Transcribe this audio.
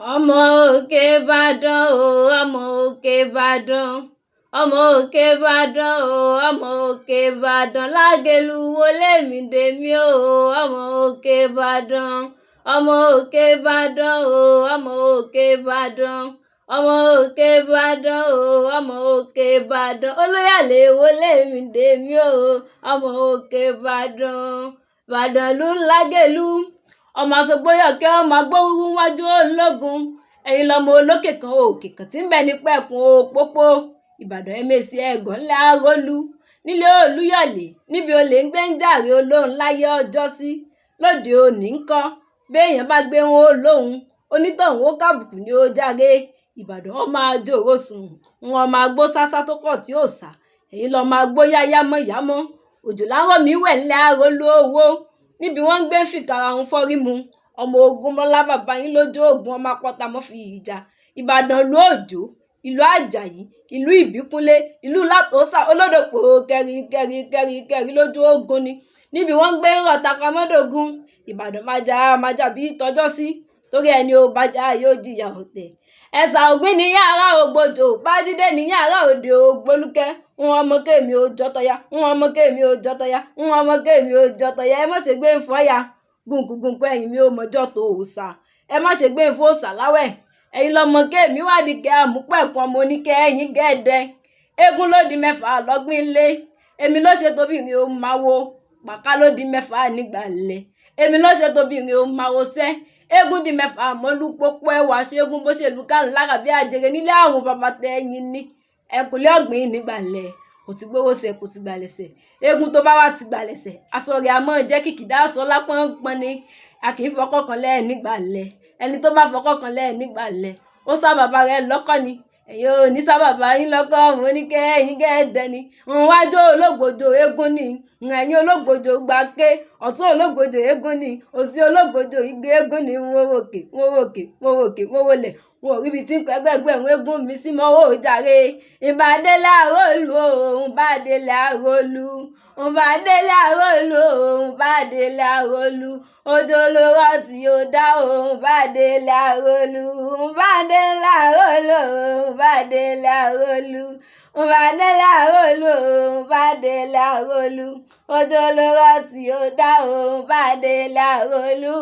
ọmọ òkè Ìbàdàn o ọmọ òkè Ìbàdàn ọmọ òkè Ìbàdàn o ọmọ òkè Ìbàdàn lágẹ̀lú wọlé mi dèmi o ọmọ òkè Ìbàdàn ọmọ òkè Ìbàdàn o ọmọ òkè Ìbàdàn ọmọ òkè Ìbàdàn o ọmọ òkè Ìbàdàn olóyàlé wọlé mi dèmi o ọmọ òkè Ìbàdàn Ìbàdàn ló ń lágẹ̀lú ọmọ àsopọ̀yọ̀kẹ́ ọmọ agbórúurú wájú ológun ẹ̀yin lọmọ olókè kan òkè kan tí ń bẹ ní pẹ̀kun òpópó Ìbàdàn ẹ̀mẹ́sì ẹ̀gàn ńlá arólú nílé Olúyọ̀lé níbi olè ń gbé ń jàre olóhùn láyé ọjọ́ sí lóde òní ńkọ́ béèyàn bá gbé wọn olóhùn onítọ̀hún ó kàbùkù ní ó jàre Ìbàdàn wọn máa jòrò sùn wọn máa gbó sásá tó kọ̀ tí ò sá ẹ̀yin lọ máa gbó yáyámọ́ òjò láńrọ̀ mi wẹ̀ ńlẹ̀ arólú owó níbi wọ́n ń gbé fìkàrà òun fọ́rí mu ọmọ ogun mọ́lá bàbá yín lójú ogun ọmọ apọ́ta mọ́ fi ìjà Ìbàdàn ìlú òjò ìlú àjàyí ìlú ìbíkúnlé ìlú látòsà olódòpó kẹrí lójú ogun ni níbi wọ́n ń gbé rọ̀tàkọ mọ́dọ̀gún Ìbàdàn májà bí tọjọ́ sí torí ẹni ó bájá yóò jìyà ọ̀tẹ̀ ẹ̀sà ògbín ní yàrá ògbójò bájídé ní yàrá òde ògbólúkẹ́ ń ọmọ kémi ò jọtọ̀ya ń ọmọ kémi ò jọtọ̀ya ń ọmọ kémi ò jọtọ̀ya ẹ má ṣe gbé ń fọ́ya gùnkùnkùnkù ẹ̀yìn mi ò mọ̀jọ́ tó òòṣà ẹ má ṣe gbé ń fọ́ òòṣà láwẹ̀ ẹ̀yin lọmọ kémi wádìí kẹ́ àmúpẹ̀kun ọmọ oníkẹ́ ẹ̀yìn gẹ́ẹ̀dẹ́ eégún ló di mẹ́fà lọ́gbìn lé èmi ló ṣe tóbìnrin ó máa wo pàká ló di mẹ́fà nígbàlẹ̀ èmi ló ṣe tóbìnrin ó máa wo sẹ́ eégún di mẹ́fà mọ́lú pópó ẹwà ṣẹ́gun bó ṣe lù ká ńlára bí àjèrè nílé àwọn bàbá tẹ́yìn ní ẹkùnlé ọ̀gbìn nígbàlẹ̀ kò sí gbówó sẹ kò sí gbàlẹ̀sẹ̀ eégún tó bá wà ti gbàlẹ̀sẹ̀ aṣọ rẹ̀ àmọ́ jẹ́ kìkìdá aṣọ lápọ́npọ́n ni a kì í fọkọ́ kan lẹ́ẹ̀ nígbàlẹ̀ ẹni tó bá fọkọ́ kan lẹ́ẹ̀ nígbàlẹ̀ ó sá bàbá rẹ̀ lọ́kọ́ ni ẹ̀yin ò ní sá bàbá yín lọ́kọ́ mo ní kẹ́ ẹ̀yin gẹ́ẹ̀dẹ́ ni wájú olóògbòjò eégún ni ẹ̀yin olóògbòjò gbàké ọ̀tún olóògbòjò eégún ni òsì olóògbòjò igbe eégún ni mo wòlẹ̀ wọn ò ríbi tí ń kọ ẹgbẹ̀rún eégún mi sí mọ́wọ́ òjàre ìbàdélé àrólù òun bàdélé àrólù ìbàdélé àrólù òun bàdélé àrólù ojú olóró tí ó dá òun bàdélé àrólù bàdélé àrólù òun bàdélé àrólù ìbàdélé àrólù òun bàdélé àrólù ojú olóró tí ó dá òun bàdélé àrólù.